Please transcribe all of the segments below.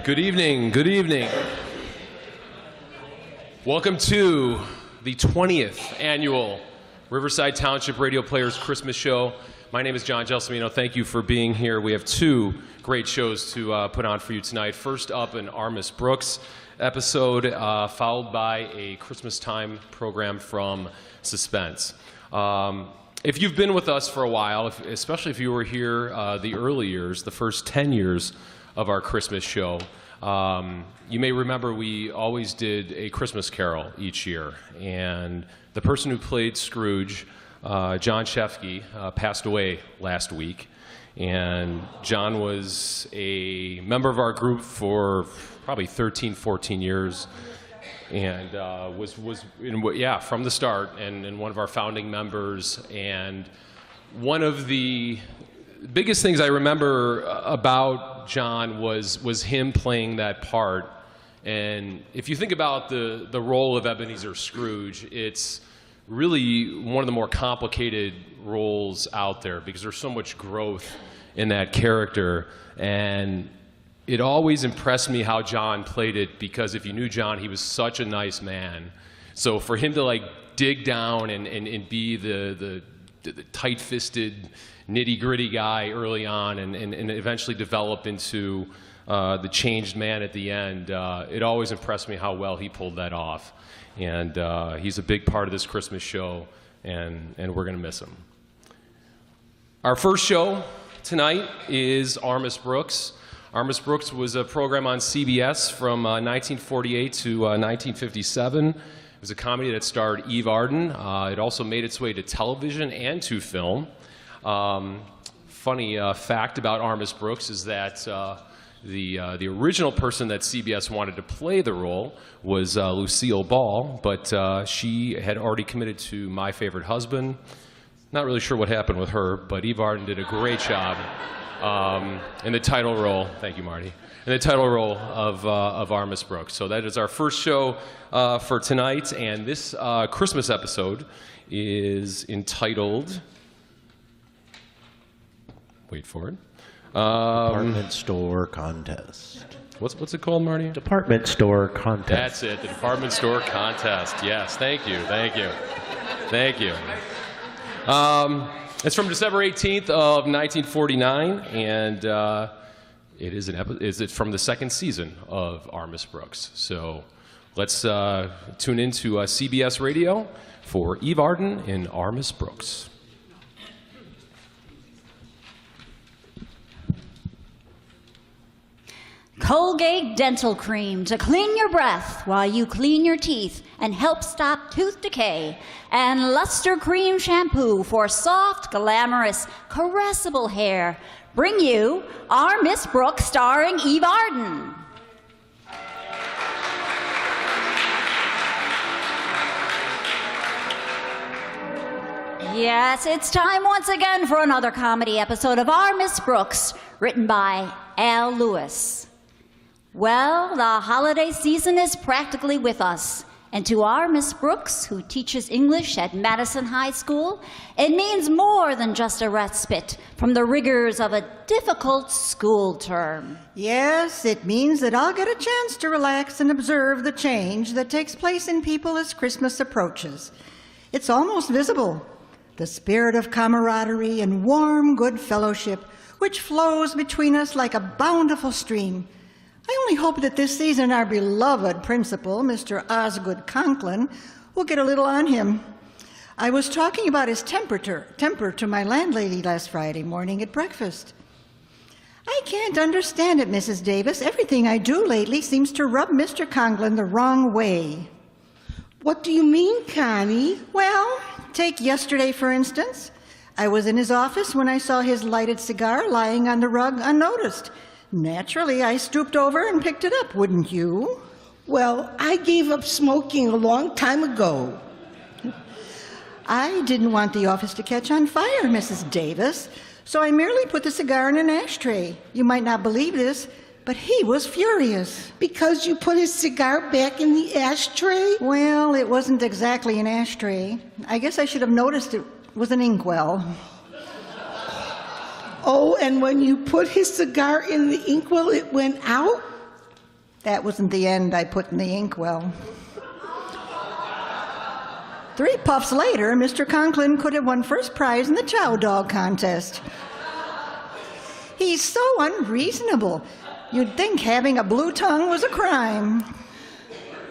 Good evening, good evening. Welcome to the 20th annual Riverside Township Radio Players Christmas Show. My name is John Gelsomino. Thank you for being here. We have two great shows to put on for you tonight. First up, an Armis Brooks episode, followed by a Christmas time program from Suspense. If you've been with us for a while, especially if you were here the early years, the first 10 years of our Christmas show, you may remember we always did a Christmas Carol each year. And the person who played Scrooge, John Shefke, passed away last week. And John was a member of our group for probably 13, 14 years. And was from the start, and one of our founding members. And one of the biggest things I remember about John was him playing that part. And if you think about the role of Ebenezer Scrooge, it's really one of the more complicated roles out there because there's so much growth in that character. And it always impressed me how John played it, because if you knew John, he was such a nice man. So for him to like dig down and be the tight-fisted, nitty-gritty guy early on and eventually develop into the changed man at the end, it always impressed me how well he pulled that off. And he's a big part of this Christmas show, and we're going to miss him. Our first show tonight is Armis Brooks. Armis Brooks was a program on CBS from 1948 to 1957. It was a comedy that starred Eve Arden. It also made its way to television and to film. Funny fact about Armis Brooks is that the original person that CBS wanted to play the role was Lucille Ball, but she had already committed to My Favorite Husband. Not really sure what happened with her, but Eve Arden did a great job in the title role. Thank you, Marty. In the title role of Armis Brooks. So that is our first show for tonight, and this Christmas episode is entitled. Wait for it. Department store contest. What's it called, Marty? Department store contest. That's it, the department store contest. Yes, thank you. It's from December 18th of 1949, and it's from the second season of Armis Brooks. So let's tune into CBS Radio for Eve Arden in Armis Brooks. Colgate Dental Cream to clean your breath while you clean your teeth and help stop tooth decay. And Luster Cream Shampoo for soft, glamorous, caressable hair. Bring you Armis Brooks starring Eve Arden. Yes, it's time once again for another comedy episode of Armis Brooks, written by Al Lewis. Well, the holiday season is practically with us. And to our Miss Brooks, who teaches English at Madison High School, it means more than just a respite from the rigors of a difficult school term. Yes, it means that I'll get a chance to relax and observe the change that takes place in people as Christmas approaches. It's almost visible, the spirit of camaraderie and warm good fellowship which flows between us like a bountiful stream. I only hope that this season our beloved principal, Mr. Osgood Conklin, will get a little on him. I was talking about his temper to my landlady last Friday morning at breakfast. I can't understand it, Mrs. Davis. Everything I do lately seems to rub Mr. Conklin the wrong way. What do you mean, Connie? Well, take yesterday, for instance. I was in his office when I saw his lighted cigar lying on the rug unnoticed. Naturally, I stooped over and picked it up, wouldn't you? Well, I gave up smoking a long time ago. I didn't want the office to catch on fire, Mrs. Davis, so I merely put the cigar in an ashtray. You might not believe this, but he was furious. Because you put his cigar back in the ashtray? Well, it wasn't exactly an ashtray. I guess I should have noticed it was an inkwell. Oh, and when you put his cigar in the inkwell, it went out? That wasn't the end I put in the inkwell. 3 puffs later, Mr. Conklin could have won first prize in the chow dog contest. He's so unreasonable. You'd think having a blue tongue was a crime.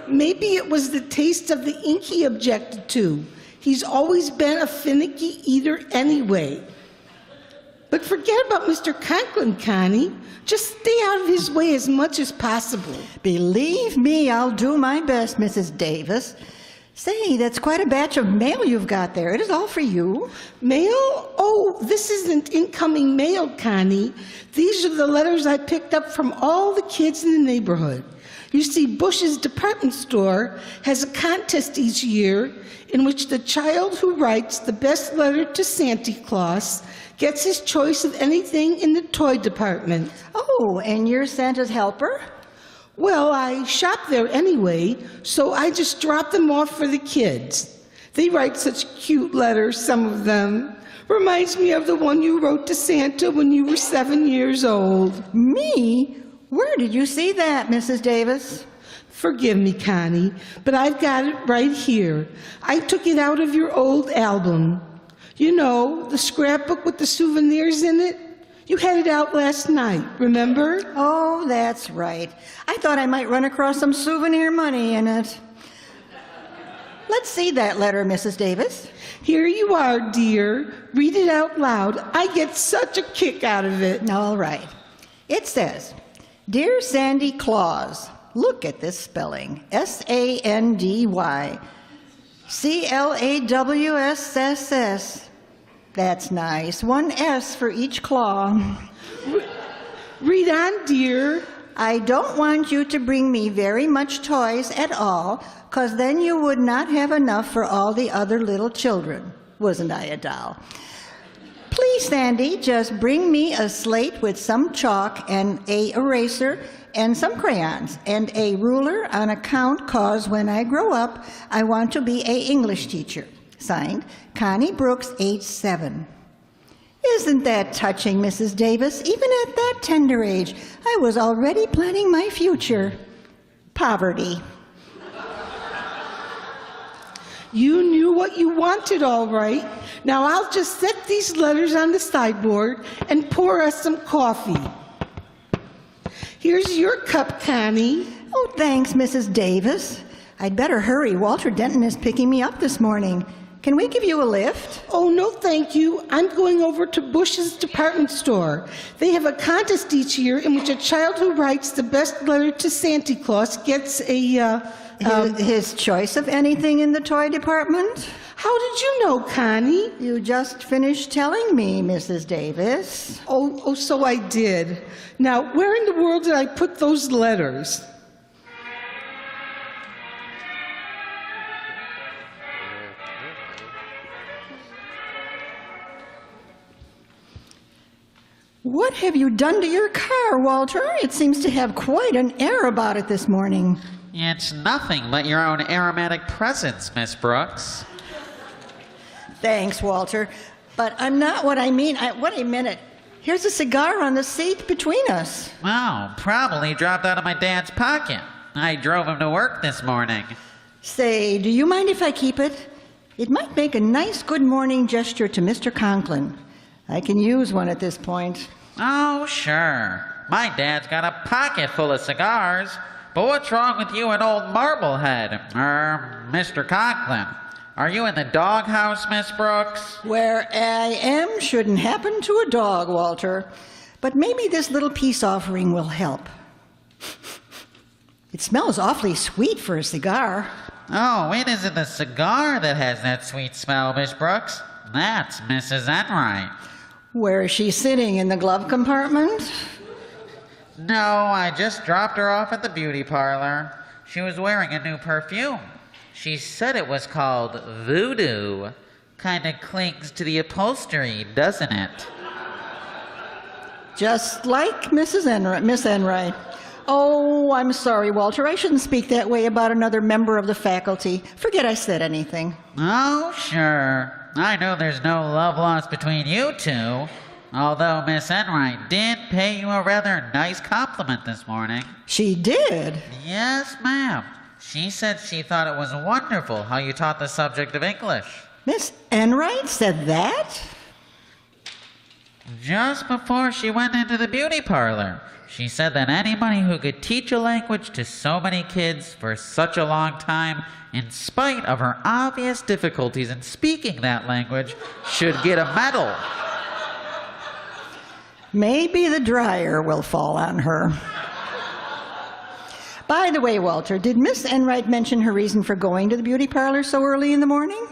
Maybe it was the taste of the ink he objected to. He's always been a finicky eater anyway. But forget about Mr. Conklin, Connie. Just stay out of his way as much as possible. Believe me, I'll do my best, Mrs. Davis. Say, that's quite a batch of mail you've got there. It is all for you. Mail? Oh, this isn't incoming mail, Connie. These are the letters I picked up from all the kids in the neighborhood. You see, Bush's department store has a contest each year in which the child who writes the best letter to Santa Claus gets his choice of anything in the toy department. Oh, and you're Santa's helper? Well, I shop there anyway, so I just drop them off for the kids. They write such cute letters, some of them. Reminds me of the one you wrote to Santa when you were 7 years old. Me? Where did you see that, Mrs. Davis? Forgive me, Connie, but I've got it right here. I took it out of your old album. You know, the scrapbook with the souvenirs in it? You had it out last night, remember? Oh, that's right. I thought I might run across some souvenir money in it. Let's see that letter, Mrs. Davis. Here you are, dear. Read it out loud. I get such a kick out of it. All right. It says, Dear Sandy Claus, look at this spelling. SandyClawss. That's nice. 1 S for each claw. Read on, dear. I don't want you to bring me very much toys at all, 'cause then you would not have enough for all the other little children. Wasn't I a doll? Please, Sandy, just bring me a slate with some chalk and a eraser and some crayons and a ruler on account, 'cause when I grow up, I want to be a English teacher. Signed, Connie Brooks, age 7. Isn't that touching, Mrs. Davis? Even at that tender age, I was already planning my future. Poverty. You knew what you wanted, all right. Now I'll just set these letters on the sideboard and pour us some coffee. Here's your cup, Connie. Oh, thanks, Mrs. Davis. I'd better hurry. Walter Denton is picking me up this morning. Can we give you a lift? Oh, no, thank you. I'm going over to Bush's department store. They have a contest each year in which a child who writes the best letter to Santa Claus gets a, His choice of anything in the toy department? How did you know, Connie? You just finished telling me, Mrs. Davis. Oh, so I did. Now, where in the world did I put those letters? What have you done to your car, Walter? It seems to have quite an air about it this morning. It's nothing but your own aromatic presence, Miss Brooks. Thanks, Walter. But I'm not what I mean. Wait a minute. Here's a cigar on the seat between us. Oh, probably dropped out of my dad's pocket. I drove him to work this morning. Say, do you mind if I keep it? It might make a nice good morning gesture to Mr. Conklin. I can use one at this point. Oh, sure. My dad's got a pocket full of cigars. But what's wrong with you and old Marblehead? Mr. Conklin. Are you in the doghouse, Miss Brooks? Where I am shouldn't happen to a dog, Walter. But maybe this little peace offering will help. It smells awfully sweet for a cigar. Oh, it isn't the cigar that has that sweet smell, Miss Brooks. That's Mrs. Enright. Where is she sitting, in the glove compartment? No, I just dropped her off at the beauty parlor. She was wearing a new perfume. She said it was called Voodoo. Kinda clings to the upholstery, doesn't it? Just like Miss Enright. Oh, I'm sorry, Walter. I shouldn't speak that way about another member of the faculty. Forget I said anything. Oh, sure. I know there's no love lost between you two. Although Miss Enright did pay you a rather nice compliment this morning. She did. Yes, ma'am. She said she thought it was wonderful how you taught the subject of English. Miss Enright said that? Just before she went into the beauty parlor, she said that anybody who could teach a language to so many kids for such a long time, in spite of her obvious difficulties in speaking that language, should get a medal. Maybe the dryer will fall on her. By the way, Walter, did Miss Enright mention her reason for going to the beauty parlor so early in the morning?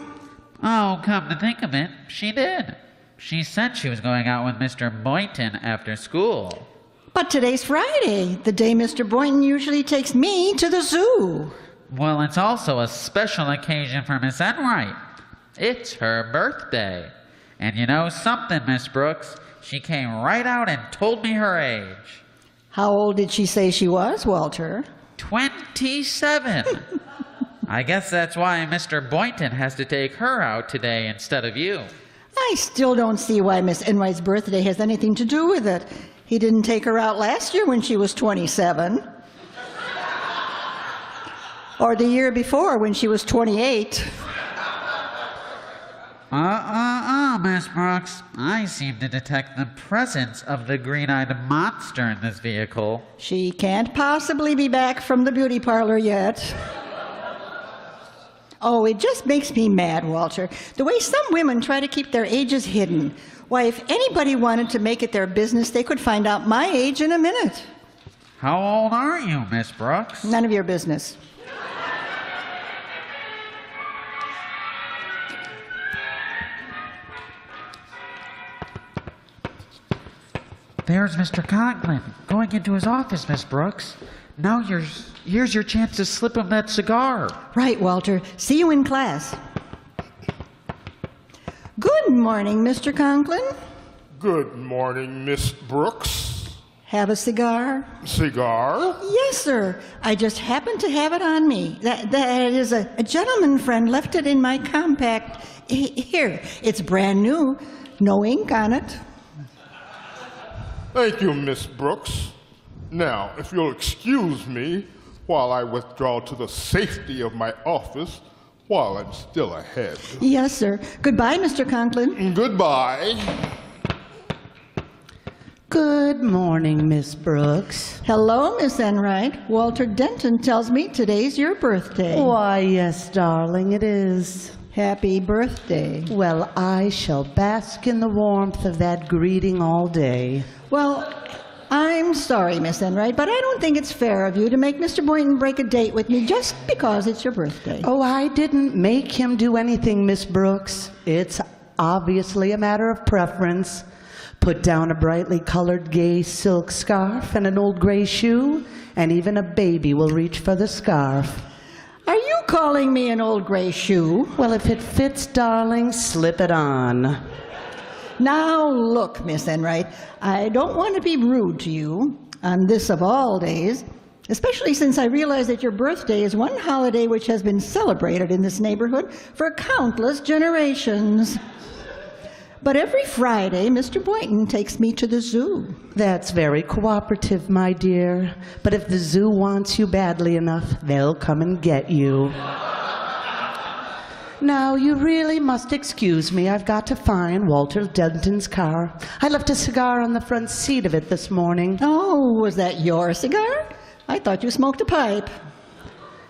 Oh, come to think of it, she did. She said she was going out with Mr. Boynton after school. But today's Friday, the day Mr. Boynton usually takes me to the zoo. Well, it's also a special occasion for Miss Enright. It's her birthday. And you know something, Miss Brooks? She came right out and told me her age. How old did she say she was, Walter? 27. I guess that's why Mr. Boynton has to take her out today instead of you. I still don't see why Miss Enright's birthday has anything to do with it. He didn't take her out last year when she was 27. Or the year before when she was 28. Miss Brooks. I seem to detect the presence of the green-eyed monster in this vehicle. She can't possibly be back from the beauty parlor yet. Oh, it just makes me mad, Walter. The way some women try to keep their ages hidden. Why, if anybody wanted to make it their business, they could find out my age in a minute. How old are you, Miss Brooks? None of your business. There's Mr. Conklin going into his office, Miss Brooks. Now here's your chance to slip him that cigar. Right, Walter. See you in class. Good morning, Mr. Conklin. Good morning, Miss Brooks. Have a cigar? Cigar? Yes, sir. I just happened to have it on me. That is a gentleman friend left it in my compact. Here, it's brand new. No ink on it. Thank you, Miss Brooks. Now, if you'll excuse me while I withdraw to the safety of my office while I'm still ahead. Yes, sir. Goodbye, Mr. Conklin. Goodbye. Good morning, Miss Brooks. Hello, Miss Enright. Walter Denton tells me today's your birthday. Why, yes, darling, it is. Happy birthday. Well, I shall bask in the warmth of that greeting all day. Well, I'm sorry, Miss Enright, but I don't think it's fair of you to make Mr. Boynton break a date with me just because it's your birthday. Oh, I didn't make him do anything, Miss Brooks. It's obviously a matter of preference. Put down a brightly colored gay silk scarf and an old gray shoe, and even a baby will reach for the scarf. Are you calling me an old gray shoe? Well, if it fits, darling, slip it on. Now, look, Miss Enright, I don't want to be rude to you on this of all days, especially since I realize that your birthday is one holiday which has been celebrated in this neighborhood for countless generations. But every Friday, Mr. Boynton takes me to the zoo. That's very cooperative, my dear. But if the zoo wants you badly enough, they'll come and get you. Now, you really must excuse me. I've got to find Walter Denton's car. I left a cigar on the front seat of it this morning. Oh, was that your cigar? I thought you smoked a pipe.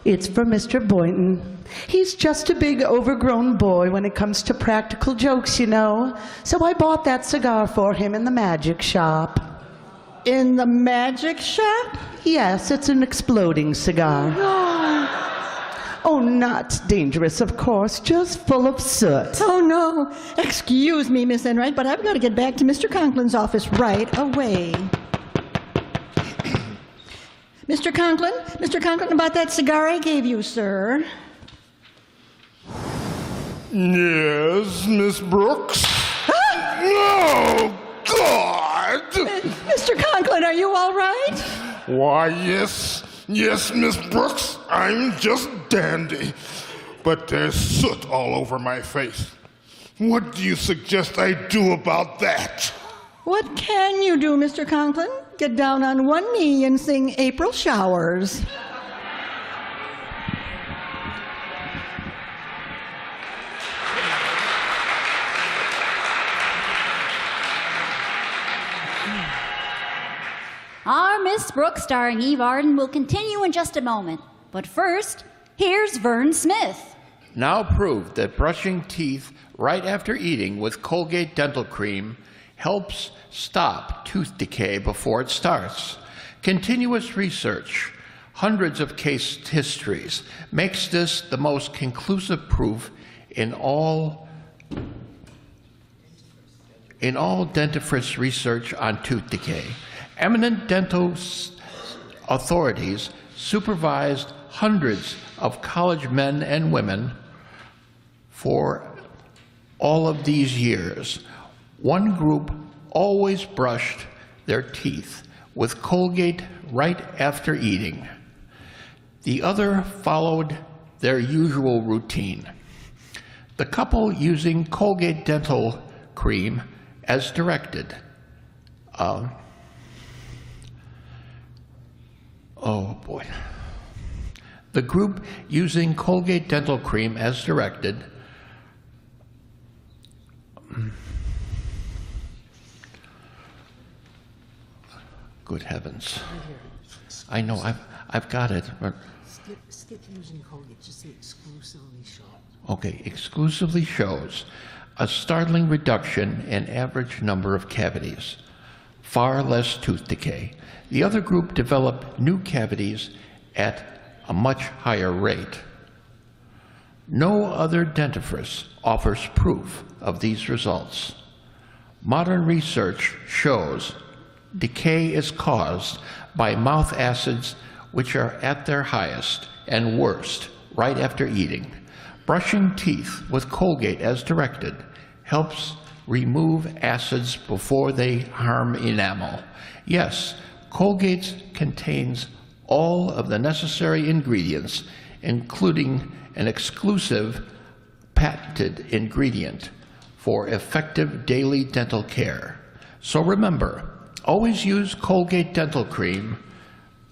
It's for Mr. Boynton. He's just a big, overgrown boy when it comes to practical jokes, you know. So I bought that cigar for him in the magic shop. In the magic shop? Yes, it's an exploding cigar. Oh, not dangerous, of course, just full of soot. Oh, no. Excuse me, Miss Enright, but I've got to get back to Mr. Conklin's office right away. Mr. Conklin, about that cigar I gave you, sir. Yes, Miss Brooks? Oh, God! Mr. Conklin, are you all right? Why, yes, Miss Brooks, I'm just dandy. But there's soot all over my face. What do you suggest I do about that? What can you do, Mr. Conklin? Get down on one knee and sing April Showers. Our Miss Brooks, starring Eve Arden, will continue in just a moment. But first, here's Vern Smith. Now proved that brushing teeth right after eating with Colgate Dental Cream helps stop tooth decay before it starts. Continuous research, hundreds of case histories, makes this the most conclusive proof in all dentifrice research on tooth decay. Eminent dental authorities supervised hundreds of college men and women for all of these years. One group always brushed their teeth with Colgate right after eating. The other followed their usual routine. The couple using Colgate Dental Cream as directed. Oh boy. The group using Colgate Dental Cream as directed good heavens. I know, I've got it. Skip using Colgate, just say exclusively shows. Okay, exclusively shows a startling reduction in average number of cavities, far less tooth decay. The other group developed new cavities at a much higher rate. No other dentifrice offers proof of these results. Modern research shows decay is caused by mouth acids which are at their highest and worst right after eating. Brushing teeth with Colgate as directed helps remove acids before they harm enamel. Yes, Colgate contains all of the necessary ingredients, including an exclusive patented ingredient for effective daily dental care. So remember, always use Colgate Dental Cream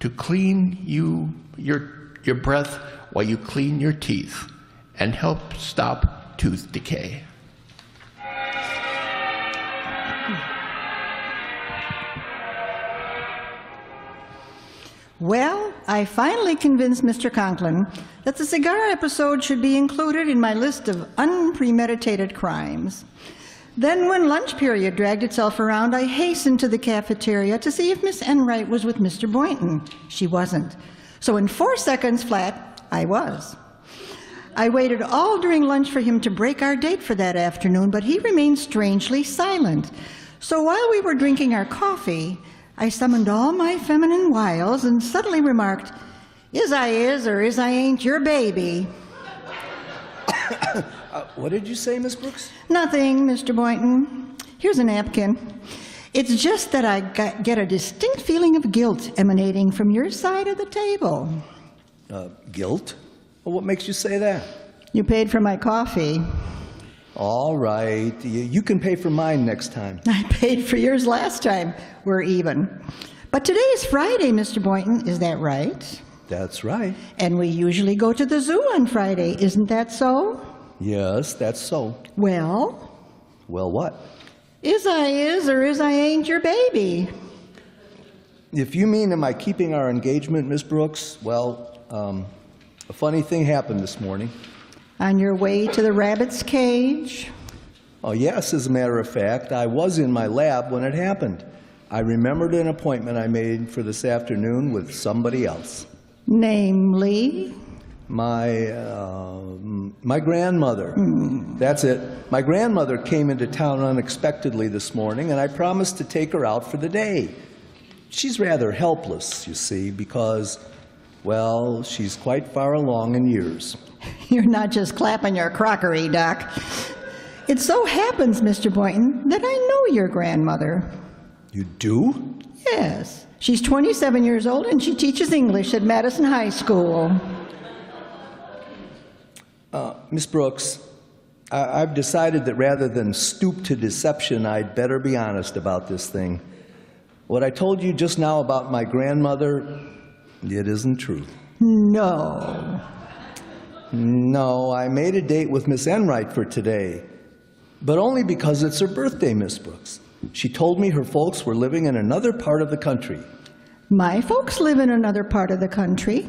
to clean your breath while you clean your teeth and help stop tooth decay. Well, I finally convinced Mr. Conklin that the cigar episode should be included in my list of unpremeditated crimes. Then when lunch period dragged itself around, I hastened to the cafeteria to see if Miss Enright was with Mr. Boynton. She wasn't. So in 4 seconds flat, I was. I waited all during lunch for him to break our date for that afternoon, but he remained strangely silent. So while we were drinking our coffee, I summoned all my feminine wiles and suddenly remarked, "Is I is or is I ain't your baby?" What did you say, Miss Brooks? Nothing, Mr. Boynton. Here's a napkin. It's just that I get a distinct feeling of guilt emanating from your side of the table. Guilt? Well, what makes you say that? You paid for my coffee. All right. You can pay for mine next time. I paid for yours last time. We're even. But today is Friday, Mr. Boynton. Is that right? That's right. And we usually go to the zoo on Friday. Isn't that so? Yes, that's so. Well? Well, what? Is I is or is I ain't your baby? If you mean am I keeping our engagement, Miss Brooks, well, a funny thing happened this morning. On your way to the rabbit's cage? Oh, yes, as a matter of fact, I was in my lab when it happened. I remembered an appointment I made for this afternoon with somebody else. Namely? My grandmother. That's it. My grandmother came into town unexpectedly this morning, and I promised to take her out for the day. She's rather helpless, you see, because, well, she's quite far along in years. You're not just clapping your crockery, Doc. It so happens, Mr. Boynton, that I know your grandmother. You do? Yes. She's 27 years old, and she teaches English at Madison High School. Miss Brooks, I've decided that rather than stoop to deception, I'd better be honest about this thing. What I told you just now about my grandmother, it isn't true. No. No, I made a date with Miss Enright for today, but only because it's her birthday, Miss Brooks. She told me her folks were living in another part of the country. My folks live in another part of the country.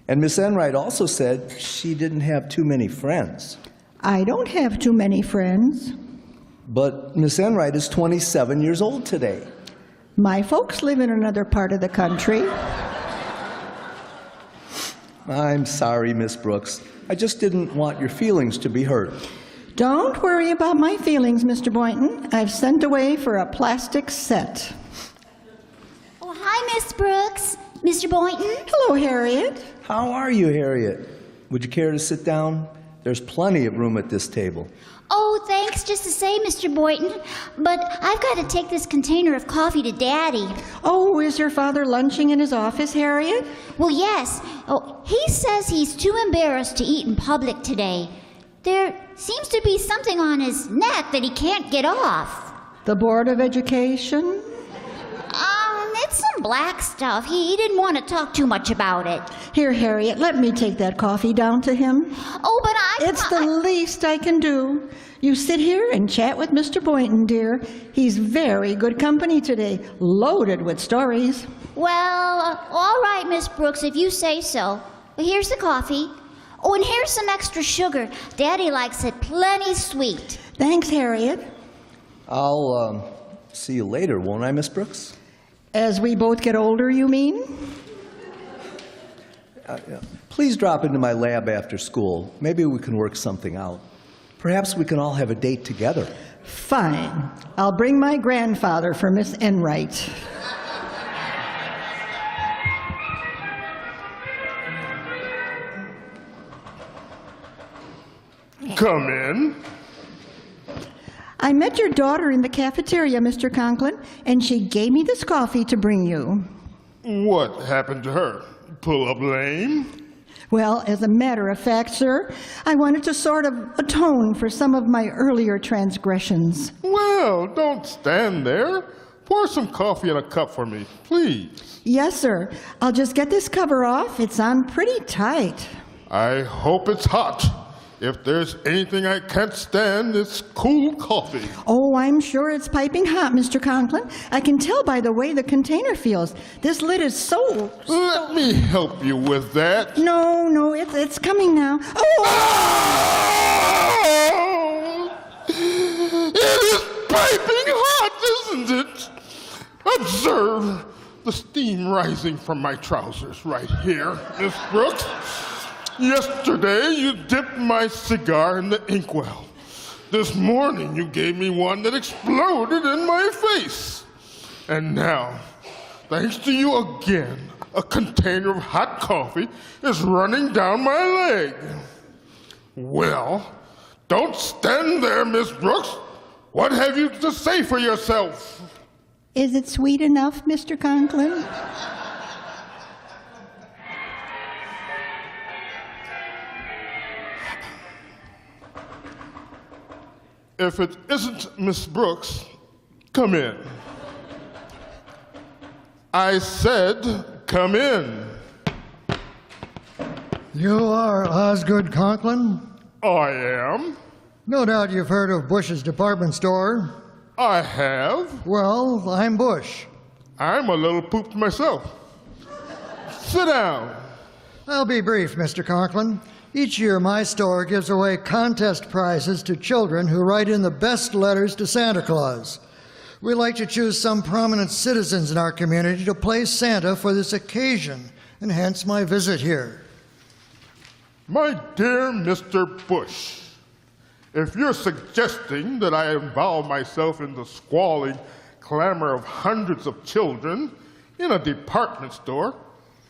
And Miss Enright also said she didn't have too many friends. I don't have too many friends. But Miss Enright is 27 years old today. My folks live in another part of the country. I'm sorry, Miss Brooks. I just didn't want your feelings to be hurt. Don't worry about my feelings, Mr. Boynton. I've sent away for a plastic set. Oh, hi, Miss Brooks. Mr. Boynton. Hello, Harriet. How are you, Harriet? Would you care to sit down? There's plenty of room at this table. Oh, thanks just to say, Mr. Boynton. But I've got to take this container of coffee to Daddy. Oh, is your father lunching in his office, Harriet? Well, yes. Oh, he says he's too embarrassed to eat in public today. There seems to be something on his neck that he can't get off. The Board of Education? It's some black stuff. He didn't want to talk too much about it. Here, Harriet, let me take that coffee down to him. Oh, but It's the least I can do. You sit here and chat with Mr. Boynton, dear. He's very good company today, loaded with stories. Well, all right, Miss Brooks, if you say so. Well, here's the coffee. Oh, and here's some extra sugar. Daddy likes it plenty sweet. Thanks, Harriet. I'll see you later, won't I, Miss Brooks? As we both get older, you mean? Please drop into my lab after school. Maybe we can work something out. Perhaps we can all have a date together. Fine. I'll bring my grandfather for Miss Enright. Come in. I met your daughter in the cafeteria, Mr. Conklin, and she gave me this coffee to bring you. What happened to her? Pull up lame? Well, as a matter of fact, sir, I wanted to sort of atone for some of my earlier transgressions. Well, don't stand there. Pour some coffee in a cup for me, please. Yes, sir. I'll just get this cover off. It's on pretty tight. I hope it's hot. If there's anything I can't stand, it's cool coffee. Oh, I'm sure it's piping hot, Mr. Conklin. I can tell by the way the container feels. This lid is so... Let me help you with that. No, it's coming now. Oh! It is piping hot, isn't it? Observe the steam rising from my trousers right here, Miss Brooks. Yesterday, you dipped my cigar in the inkwell. This morning, you gave me one that exploded in my face. And now, thanks to you again, a container of hot coffee is running down my leg. Well, don't stand there, Miss Brooks. What have you to say for yourself? Is it sweet enough, Mr. Conklin? If it isn't Miss Brooks, come in. I said, come in. You are Osgood Conklin? I am. No doubt you've heard of Bush's department store. I have. Well, I'm Bush. I'm a little pooped myself. Sit down. I'll be brief, Mr. Conklin. Each year, my store gives away contest prizes to children who write in the best letters to Santa Claus. We like to choose some prominent citizens in our community to play Santa for this occasion, and hence my visit here. My dear Mr. Bush, if you're suggesting that I involve myself in the squalling clamor of hundreds of children in a department store,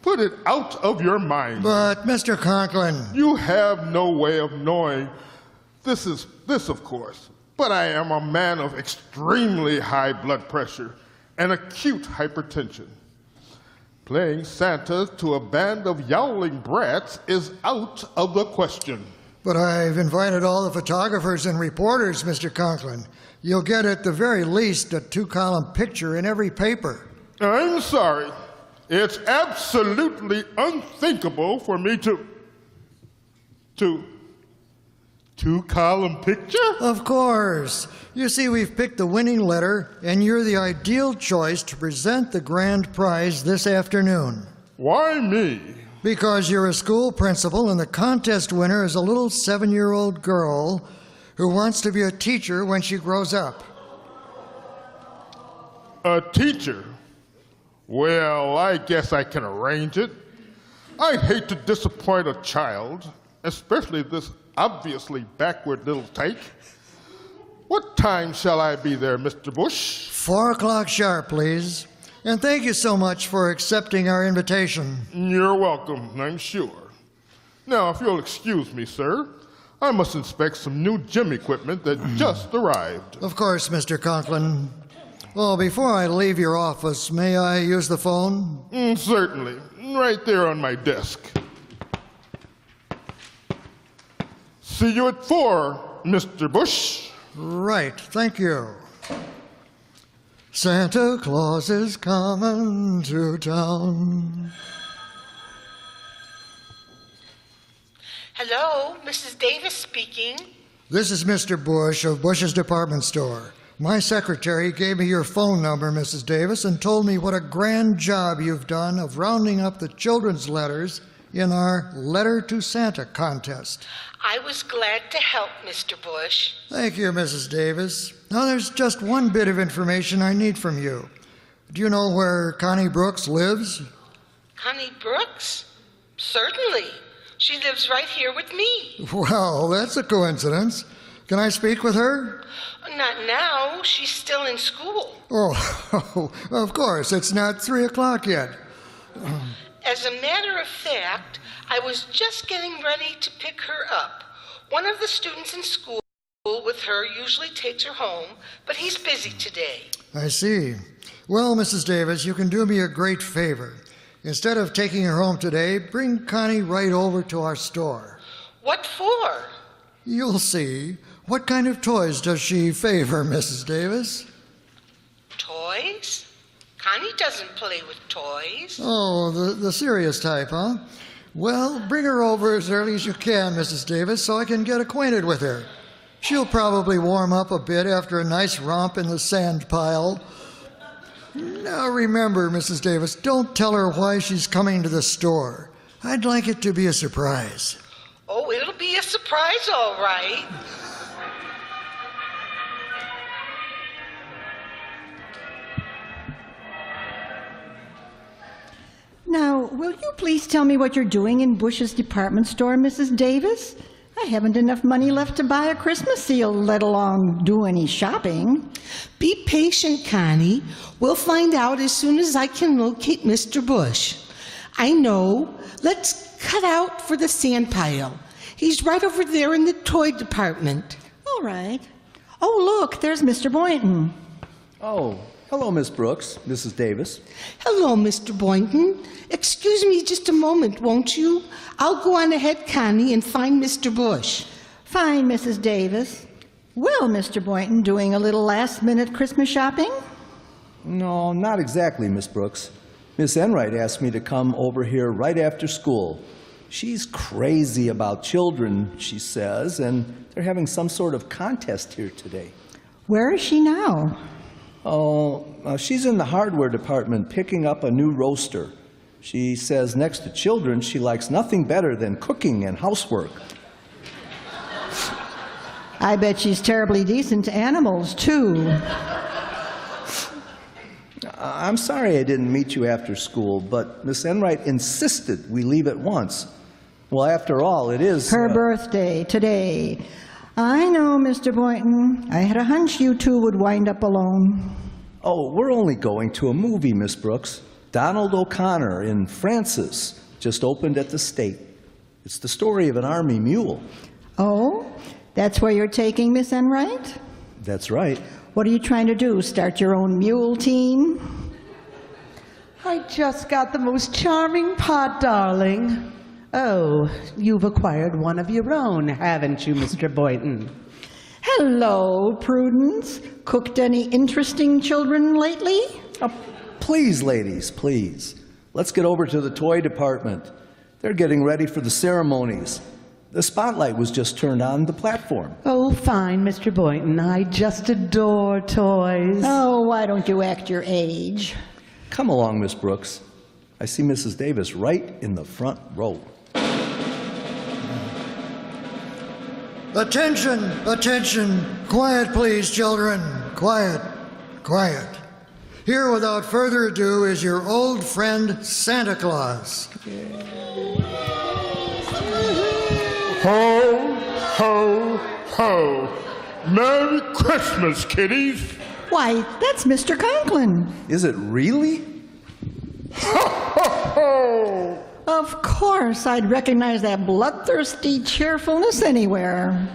put it out of your mind. But, Mr. Conklin... You have no way of knowing this, of course. But I am a man of extremely high blood pressure and acute hypertension. Playing Santa to a band of yowling brats is out of the question. But I've invited all the photographers and reporters, Mr. Conklin. You'll get at the very least a 2-column picture in every paper. I'm sorry. It's absolutely unthinkable for me to 2-column picture? Of course. You see, we've picked the winning letter, and you're the ideal choice to present the grand prize this afternoon. Why me? Because you're a school principal, and the contest winner is a little 7-year-old girl who wants to be a teacher when she grows up. A teacher? Well, I guess I can arrange it. I'd hate to disappoint a child, especially this obviously backward little tyke. What time shall I be there, Mr. Bush? 4 o'clock sharp, please. And thank you so much for accepting our invitation. You're welcome, I'm sure. Now, if you'll excuse me, sir, I must inspect some new gym equipment that just arrived. Of course, Mr. Conklin. Well, before I leave your office, may I use the phone? Certainly. Right there on my desk. See you at 4, Mr. Bush. Right, thank you. Santa Claus is coming to town. Hello, Mrs. Davis speaking. This is Mr. Bush of Bush's Department Store. My secretary gave me your phone number, Mrs. Davis, and told me what a grand job you've done of rounding up the children's letters in our Letter to Santa contest. I was glad to help, Mr. Bush. Thank you, Mrs. Davis. Now, there's just one bit of information I need from you. Do you know where Connie Brooks lives? Connie Brooks? Certainly. She lives right here with me. Well, that's a coincidence. Can I speak with her? Not now. She's still in school. Oh, of course. It's not 3 o'clock yet. As a matter of fact, I was just getting ready to pick her up. One of the students in school with her usually takes her home, but he's busy today. I see. Well, Mrs. Davis, you can do me a great favor. Instead of taking her home today, bring Connie right over to our store. What for? You'll see. What kind of toys does she favor, Mrs. Davis? Toys? Connie doesn't play with toys. Oh, the serious type, huh? Well, bring her over as early as you can, Mrs. Davis, so I can get acquainted with her. She'll probably warm up a bit after a nice romp in the sand pile. Now remember, Mrs. Davis, don't tell her why she's coming to the store. I'd like it to be a surprise. Oh, it'll be a surprise, all right. Now, will you please tell me what you're doing in Bush's department store, Mrs. Davis? I haven't enough money left to buy a Christmas seal, let alone do any shopping. Be patient, Connie. We'll find out as soon as I can locate Mr. Bush. I know. Let's cut out for the sand pile. He's right over there in the toy department. All right. Oh, look, there's Mr. Boynton. Oh, hello, Miss Brooks, Mrs. Davis. Hello, Mr. Boynton. Excuse me just a moment, won't you? I'll go on ahead, Connie, and find Mr. Bush. Fine, Mrs. Davis. Well, Mr. Boynton, doing a little last-minute Christmas shopping? No, not exactly, Miss Brooks. Miss Enright asked me to come over here right after school. She's crazy about children, she says, and they're having some sort of contest here today. Where is she now? Oh, she's in the hardware department picking up a new roaster. She says next to children, she likes nothing better than cooking and housework. I bet she's terribly decent to animals, too. I'm sorry I didn't meet you after school, but Miss Enright insisted we leave at once. Well, after all, it is... Her birthday today. I know, Mr. Boynton. I had a hunch you two would wind up alone. Oh, we're only going to a movie, Miss Brooks. Donald O'Connor in Francis just opened at the State. It's the story of an army mule. Oh? That's where you're taking Miss Enright? That's right. What are you trying to do, start your own mule team? I just got the most charming pot, darling. Oh, you've acquired one of your own, haven't you, Mr. Boynton? Hello, Prudence. Cooked any interesting children lately? Please, ladies, please. Let's get over to the toy department. They're getting ready for the ceremonies. The spotlight was just turned on the platform. Oh, fine, Mr. Boynton. I just adore toys. Oh, why don't you act your age? Come along, Miss Brooks. I see Mrs. Davis right in the front row. Attention, attention. Quiet, please, children. Quiet, quiet. Here, without further ado, is your old friend, Santa Claus. Ho, ho, ho. Merry Christmas, kiddies. Why, that's Mr. Conklin. Is it really? Ho, ho, ho. Of course, I'd recognize that bloodthirsty cheerfulness anywhere.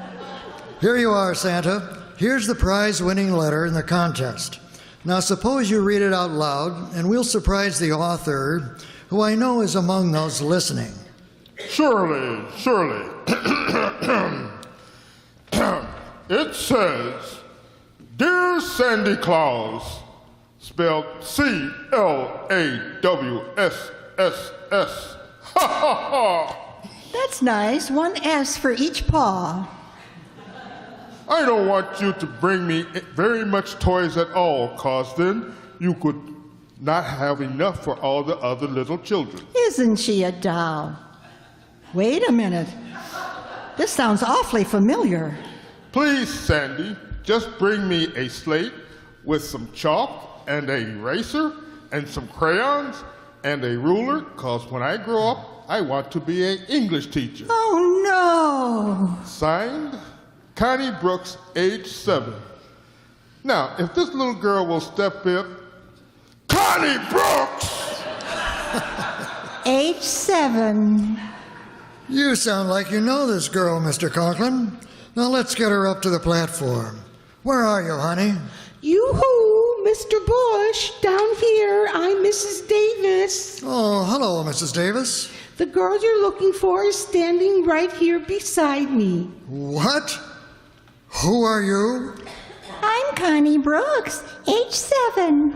Here you are, Santa. Here's the prize-winning letter in the contest. Now suppose you read it out loud, and we'll surprise the author, who I know is among those listening. Surely, surely. It says, Dear Sandy Claus, spelled C-L-A-W-S-S-S. Ha ha ha! That's nice. One S for each paw. I don't want you to bring me very much toys at all, cause then you could not have enough for all the other little children. Isn't she a doll? Wait a minute. This sounds awfully familiar. Please, Sandy, just bring me a slate with some chalk and an eraser and some crayons and a ruler, cause when I grow up, I want to be an English teacher. Oh, no. Signed, Connie Brooks, age 7. Now, if this little girl will step in, Connie Brooks! Age 7. You sound like you know this girl, Mr. Conklin. Now let's get her up to the platform. Where are you, honey? Yoo-hoo, Mr. Bush, down here. I'm Mrs. Davis. Oh, hello, Mrs. Davis. The girl you're looking for is standing right here beside me. What? Who are you? I'm Connie Brooks, age 7.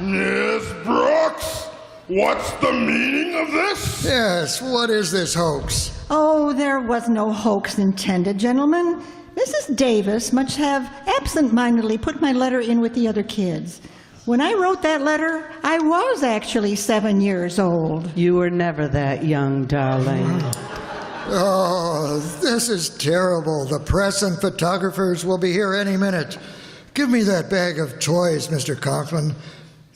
Miss Brooks, what's the meaning of this? Yes, what is this hoax? Oh, there was no hoax intended, gentlemen. Mrs. Davis must have absent-mindedly put my letter in with the other kids. When I wrote that letter, I was actually 7 years old. You were never that young, darling. Oh, this is terrible. The press and photographers will be here any minute. Give me that bag of toys, Mr. Conklin.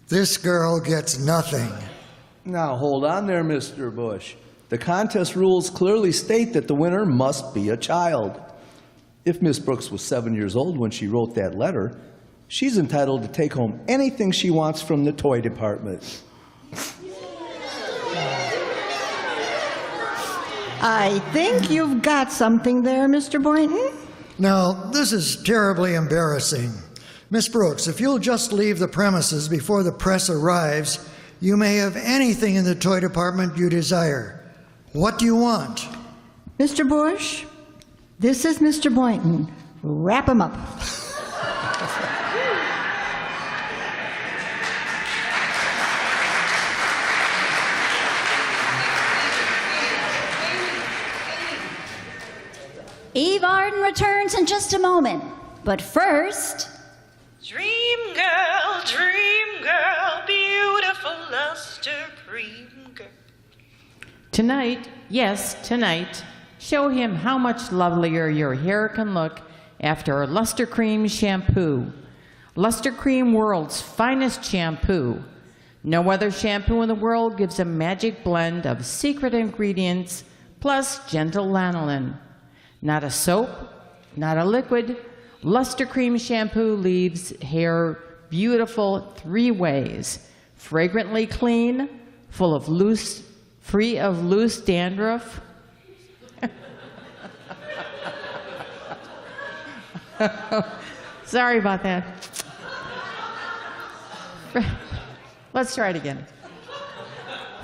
This girl gets nothing. Now, hold on there, Mr. Bush. The contest rules clearly state that the winner must be a child. If Miss Brooks was 7 years old when she wrote that letter, she's entitled to take home anything she wants from the toy department. I think you've got something there, Mr. Boynton. Now, this is terribly embarrassing. Miss Brooks, if you'll just leave the premises before the press arrives, you may have anything in the toy department you desire. What do you want? Mr. Bush, this is Mr. Boynton. Wrap him up. Eve Arden returns in just a moment. But first, Dream girl, beautiful luster cream girl. Tonight, yes, tonight, show him how much lovelier your hair can look after a Luster Cream shampoo. Luster Cream, world's finest shampoo. No other shampoo in the world gives a magic blend of secret ingredients plus gentle lanolin. Not a soap, not a liquid. Luster Cream shampoo leaves hair beautiful 3 ways. Fragrantly clean, free of loose dandruff. Sorry about that. Let's try it again.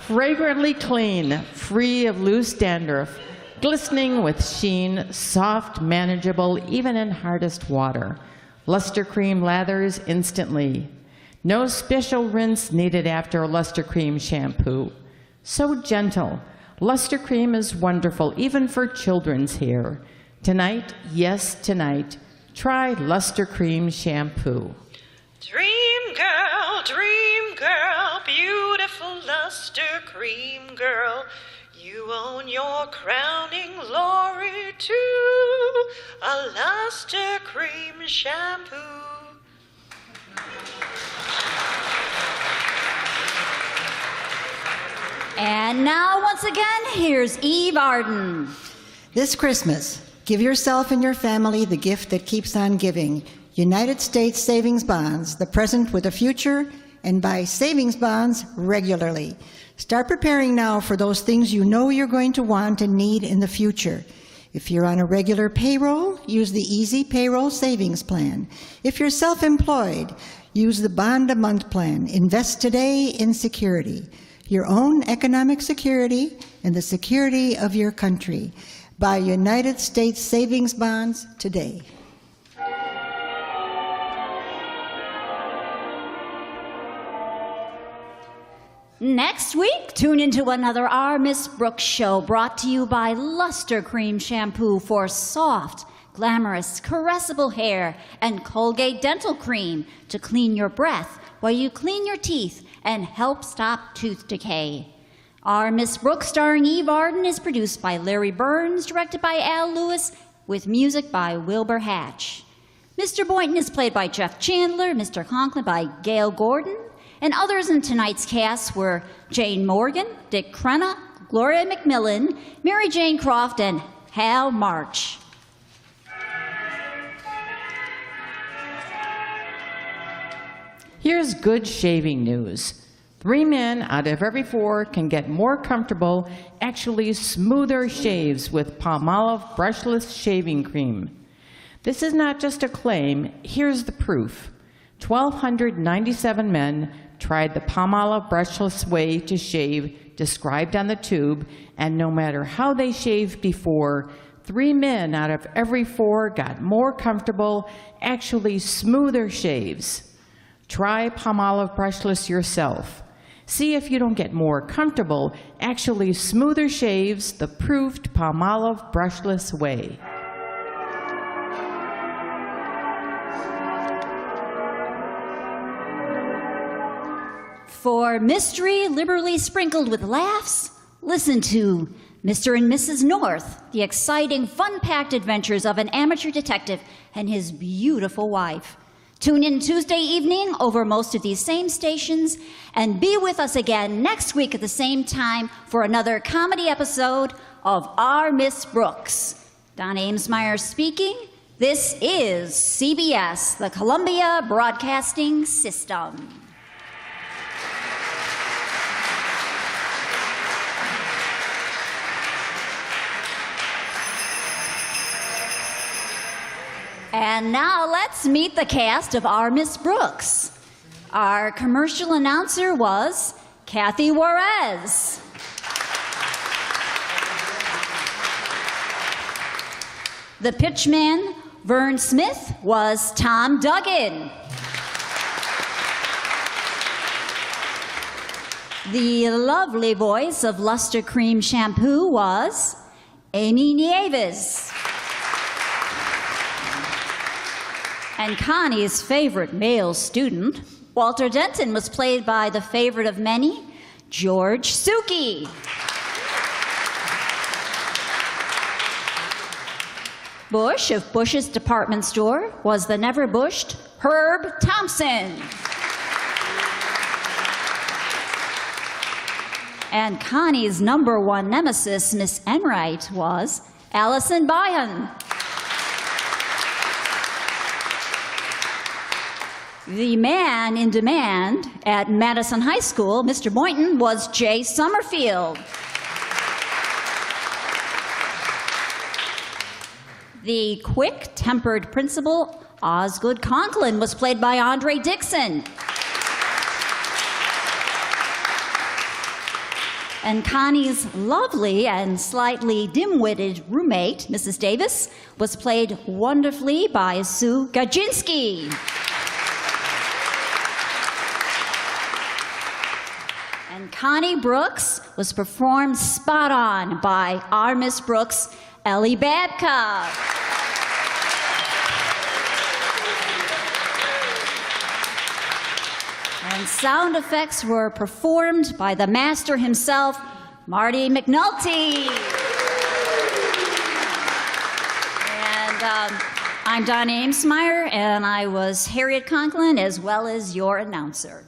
Fragrantly clean, free of loose dandruff, glistening with sheen, soft, manageable, even in hardest water. Luster Cream lathers instantly. No special rinse needed after Luster Cream shampoo. So gentle. Luster Cream is wonderful, even for children's hair. Tonight, yes, tonight, try Luster Cream shampoo. Dream girl, beautiful Luster Cream girl. You own your crowning glory to a Luster Cream shampoo. And now, once again, here's Eve Arden. This Christmas, give yourself and your family the gift that keeps on giving. United States Savings Bonds, the present with a future, and buy savings bonds regularly. Start preparing now for those things you know you're going to want and need in the future. If you're on a regular payroll, use the Easy Payroll Savings Plan. If you're self-employed, use the Bond a Month Plan. Invest today in security, your own economic security and the security of your country. Buy United States Savings Bonds today. Next week, tune into another Our Miss Brooks show brought to you by Luster Cream Shampoo for soft, glamorous, caressable hair and Colgate Dental Cream to clean your breath while you clean your teeth and help stop tooth decay. Our Miss Brooks, starring Eve Arden, is produced by Larry Burns, directed by Al Lewis, with music by Wilbur Hatch. Mr. Boynton is played by Jeff Chandler, Mr. Conklin by Gail Gordon, and others in tonight's cast were Jane Morgan, Dick Crenna, Gloria McMillan, Mary Jane Croft, and Hal March. Here's good shaving news. 3 men out of every 4 can get more comfortable, actually smoother shaves with Palmolive Brushless Shaving Cream. This is not just a claim, here's the proof. 1,297 men tried the Palmolive Brushless way to shave described on the tube, and no matter how they shaved before, 3 men out of every 4 got more comfortable, actually smoother shaves. Try Palmolive Brushless yourself. See if you don't get more comfortable, actually smoother shaves the proved Palmolive Brushless way. For mystery liberally sprinkled with laughs, listen to Mr. and Mrs. North, the exciting, fun-packed adventures of an amateur detective and his beautiful wife. Tune in Tuesday evening over most of these same stations, and be with us again next week at the same time for another comedy episode of Our Miss Brooks. Don Amesmeyer speaking. This is CBS, the Columbia Broadcasting System. And now let's meet the cast of Our Miss Brooks. Our commercial announcer was Kathy Juarez. The pitchman, Vern Smith, was Tom Duggan. The lovely voice of Luster Cream Shampoo was Amy Nieves. And Connie's favorite male student, Walter Denton, was played by the favorite of many, George Suki. Bush of Bush's department store was the never bushed Herb Thompson. And Connie's #1 nemesis, Miss Enright, was Allison Byhan. The man in demand at Madison High School, Mr. Boynton, was Jay Summerfield. The quick-tempered principal, Osgood Conklin, was played by Andre Dixon. And Connie's lovely and slightly dim-witted roommate, Mrs. Davis, was played wonderfully by Sue Gajinski. And Connie Brooks was performed spot on by our Miss Brooks, Ellie Babcock. And sound effects were performed by the master himself, Marty McNulty. And I'm Donna Amesmeyer, and I was Harriet Conklin as well as your announcer.